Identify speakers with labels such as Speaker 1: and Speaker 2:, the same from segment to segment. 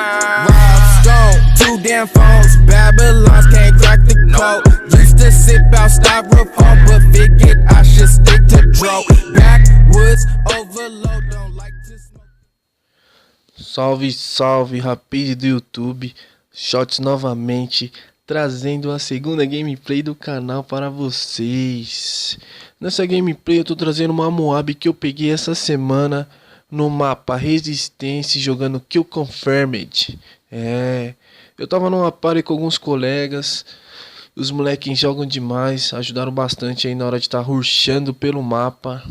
Speaker 1: Rob Stone, 2 damn phones, Babylons can't crack the code. Used to sip out styrofoam, but figured I should stick to dro. Backwoods overload, don't like to smoke.
Speaker 2: Salve, salve, rapaz do YouTube, Shots novamente, trazendo a segunda gameplay do canal para vocês. Nessa gameplay eu tô trazendo uma Moab que eu peguei essa semana no mapa Resistência, jogando Kill Confirmed. Eu tava numa party com alguns colegas, os moleques jogam demais, ajudaram bastante aí na hora de estar rushando pelo mapa.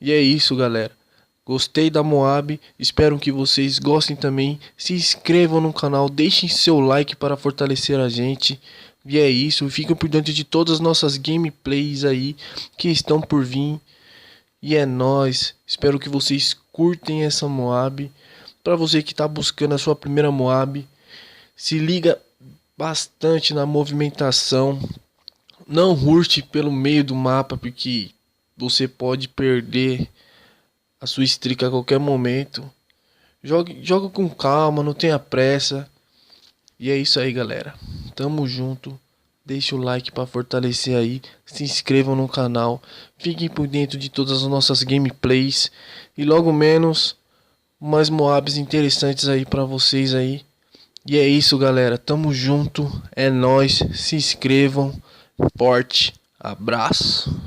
Speaker 2: E é isso, galera. Gostei da Moab, espero que vocês gostem também. Se inscrevam no canal, deixem seu like para fortalecer a gente. E é isso, fiquem por dentro de todas as nossas gameplays aí que estão por vir. E é nóis, espero que vocês curtem essa Moab. Para você que está buscando a sua primeira Moab, se liga bastante na movimentação. Não rushe pelo meio do mapa, porque você pode perder a sua streak a qualquer momento. Joga com calma, não tenha pressa. E é isso aí, galera. Tamo junto. Deixa o like para fortalecer aí. Se inscrevam no canal. Fiquem por dentro de todas as nossas gameplays. E logo menos, mais Moabs interessantes aí para vocês aí. E é isso, galera. Tamo junto. É nóis. Se inscrevam. Forte abraço.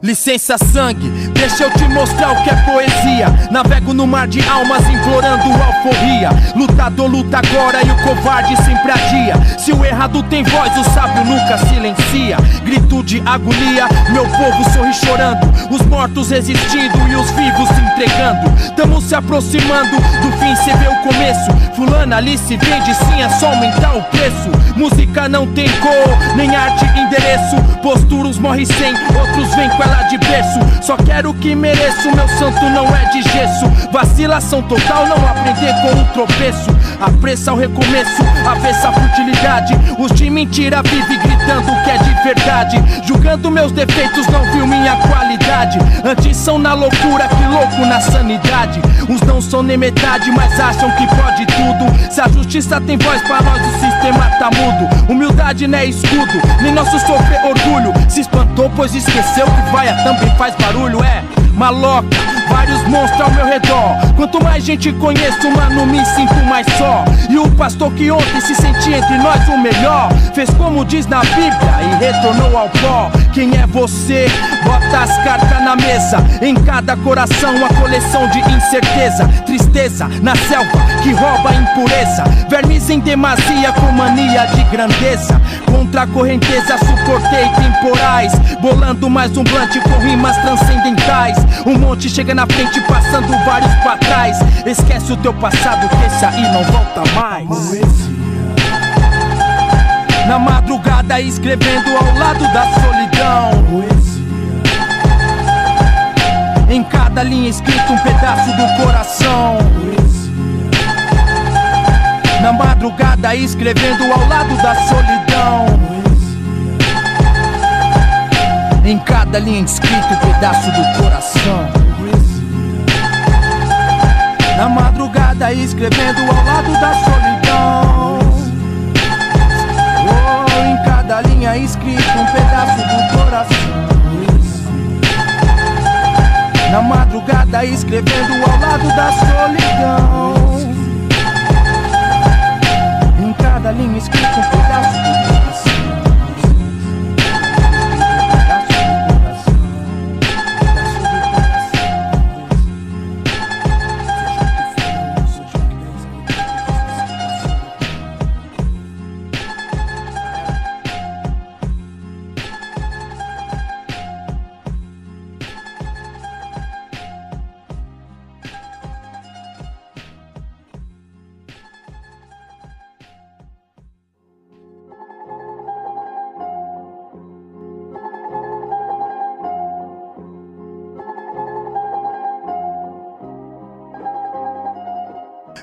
Speaker 3: Licença sangue, deixa eu te mostrar o que é poesia. Navego no mar de almas implorando alforria. Lutador luta agora e o covarde sempre adia. Se o errado tem voz, o sábio nunca silencia. Grito de agonia, meu povo sorri chorando. Os mortos resistindo e os vivos se entregando. Tamo se aproximando do fim, cê vê o começo. Fulana ali se vende, sim, é só aumentar o preço. Música não tem cor, nem arte, endereço. Posturos morre sem, outros vêm com ela de berço. Só quero o que mereço, meu santo não é de gesso. Vacilação total, não aprender com um tropeço. Apressa o recomeço, avessa a futilidade. Os de mentira vive gritando que é de verdade. Julgando meus defeitos, não viu minha qualidade. Antes são na loucura, que louco na sanidade. Uns não são nem metade, mas acham que pode tudo. Se a justiça tem voz, pra nós o sistema tá mudo. Humildade não é escudo, nem nosso sofrer orgulho. Se espantou, pois esqueceu que vaia também faz barulho. É maloca, vários monstros ao meu redor. Quanto mais gente conheço, mano, me sinto mais só. E o pastor que ontem se sentia entre nós o melhor, fez como diz na Bíblia e retornou ao pó. Quem é você? Bota as cartas na mesa. Em cada coração uma coleção de incerteza. Tristeza na selva que rouba a impureza. Vermes em demasia com mania de grandeza. Contra a correnteza suportei temporais. Bolando mais um blunt com rimas transcendentais. Um monte chega na frente passando vários pra trás. Esquece o teu passado que esse aí não volta mais. Na madrugada escrevendo ao lado da solidão. Em cada linha escrito um pedaço do coração. Na madrugada escrevendo ao lado da solidão. Em cada linha escrito um pedaço do coração. Na madrugada escrevendo ao lado da solidão. Oh, em cada linha escrito um pedaço do coração. Na madrugada escrevendo ao lado da solidão. Em cada linha escrito um pedaço do coração.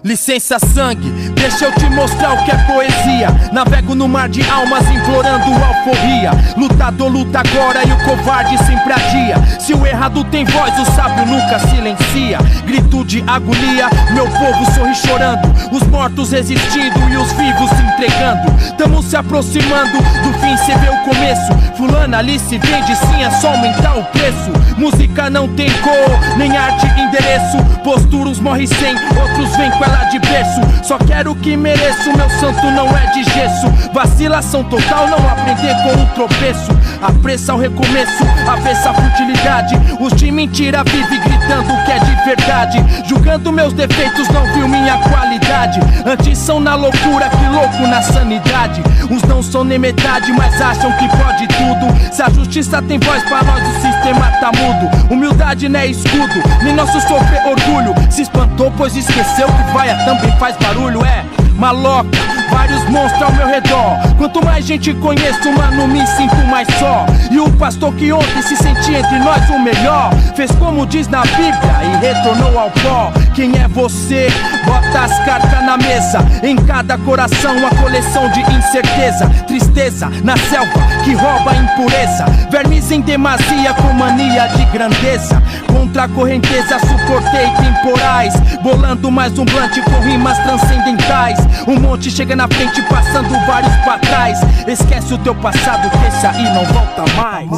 Speaker 3: Licença sangue, deixa eu te mostrar o que é poesia. Navego no mar de almas implorando alforria. Lutador luta agora e o covarde sempre adia. Se o errado tem voz, o sábio nunca silencia. Grito de agonia, meu povo sorri chorando. Os mortos resistindo e os vivos se entregando. Tamo se aproximando do fim, cê vê o começo. Fulana ali se vende, sim, é só aumentar o preço. Música não tem cor, nem arte, endereço. Posturos morre sem, outros vêm com ela de berço. Só quero o que mereço, meu santo não é de gesso. Vacilação total, não aprender com o tropeço. Apressa o recomeço, avessa a futilidade. Os de mentira vivem gritando que é de verdade. Julgando meus defeitos, não viu minha qualidade. Antes são na loucura, que louco na sanidade. Uns não são nem metade, mas acham que pode tudo. Se a justiça tem voz, pra nós o sistema tá mudo. Humildade não é escudo, nem nosso sofrer orgulho. Se espantou, pois esqueceu que vaia também faz barulho. É maloca, vários monstros ao meu redor. Quanto mais gente conheço, mano, me sinto mais só. E o pastor que ontem se sentia entre nós o melhor, fez como diz na Bíblia e retornou ao pó. Quem é você? Bota as cartas na mesa. Em cada coração a coleção de incerteza. Tristeza na selva que rouba a impureza. Vermes em demasia com mania de grandeza. Contra a correnteza suportei temporais. Bolando mais um blunt com rimas transcendentais. Um monte chega na frente passando vários pra trás. Esquece o teu passado que esse aí não volta mais.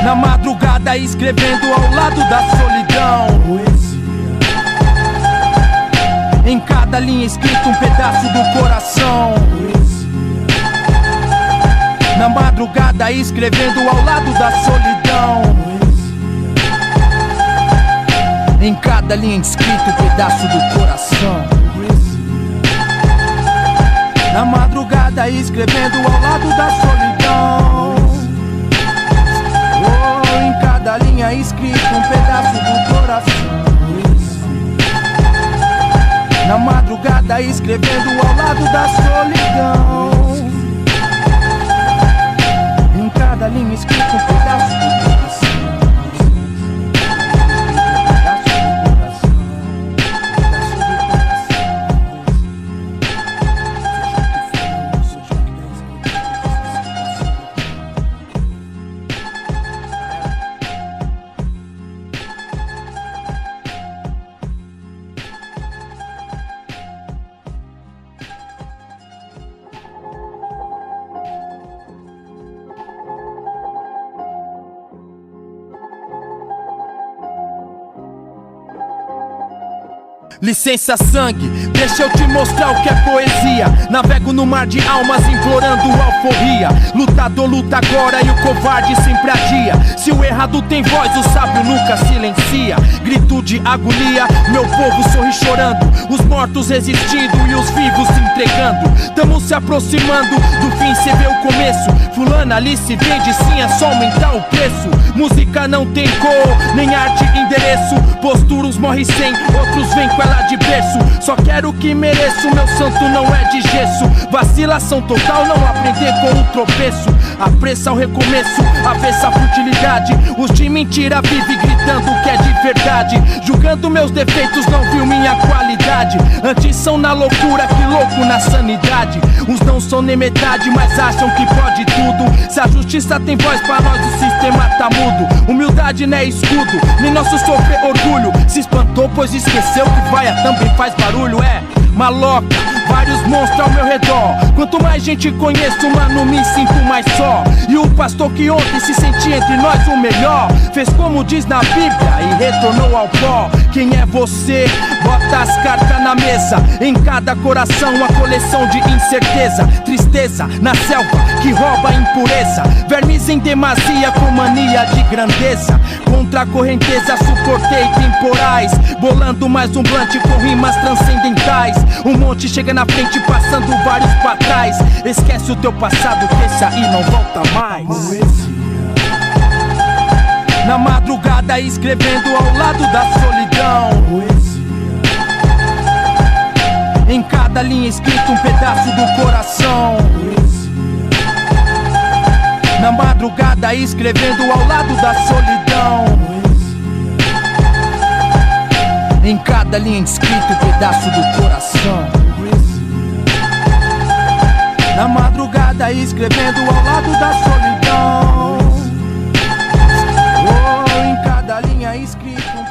Speaker 3: Na madrugada escrevendo ao lado da solidão. Em cada linha escrito um pedaço do coração. Na madrugada escrevendo ao lado da solidão. Em cada linha escrito um pedaço do coração. Na madrugada escrevendo ao lado da solidão. Oh, em cada linha escrito um pedaço do coração. Na madrugada escrevendo ao lado da solidão. Em cada linha escrito um pedaço do coração. Licença sangue, deixa eu te mostrar o que é poesia. Navego no mar de almas implorando alforria. Lutador luta agora e o covarde sempre adia. Se o errado tem voz, o sábio nunca silencia. Grito de agonia, meu povo sorri chorando. Os mortos resistindo e os vivos se entregando. Tamo se aproximando do fim, cê vê o começo. Fulana ali se vende, sim, é só aumentar o preço. Música não tem cor, nem arte, endereço. Posturos morre sem, outros vêm com ela de berço. Só quero o que mereço, meu santo não é de gesso. Vacilação total, não aprender com o tropeço. Apressa o recomeço, avessa a futilidade. Os de mentira vivem gritando que é de verdade. Julgando meus defeitos, não viu minha qualidade. Antes são na loucura, que louco na sanidade. Uns não são nem metade, mas acham que pode tudo. Se a justiça tem voz, pra nós o sistema tá mudo. Humildade não é escudo, nem nosso sofrer orgulho. Se espantou, pois esqueceu que vaia também faz barulho. É maloca, vários monstros ao meu redor. Quanto mais gente conheço, mano, me sinto mais só. E o pastor que ontem se sentia entre nós o melhor, fez como diz na Bíblia e retornou ao pó. Quem é você? Bota as cartas na mesa. Em cada coração a coleção de incerteza. Tristeza na selva que rouba a impureza. Vermes em demasia com mania de grandeza. Contra a correnteza suportei temporais. Bolando mais um blunt com rimas transcendentais. Um monte chega na frente passando vários pra trás. Esquece o teu passado que esse aí não volta mais. Na madrugada escrevendo ao lado da solidão. Em cada linha escrito um pedaço do coração. Na madrugada escrevendo ao lado da solidão. Em cada linha escrito um pedaço do coração. Na madrugada escrevendo ao lado da solidão. Oh, em cada linha escrito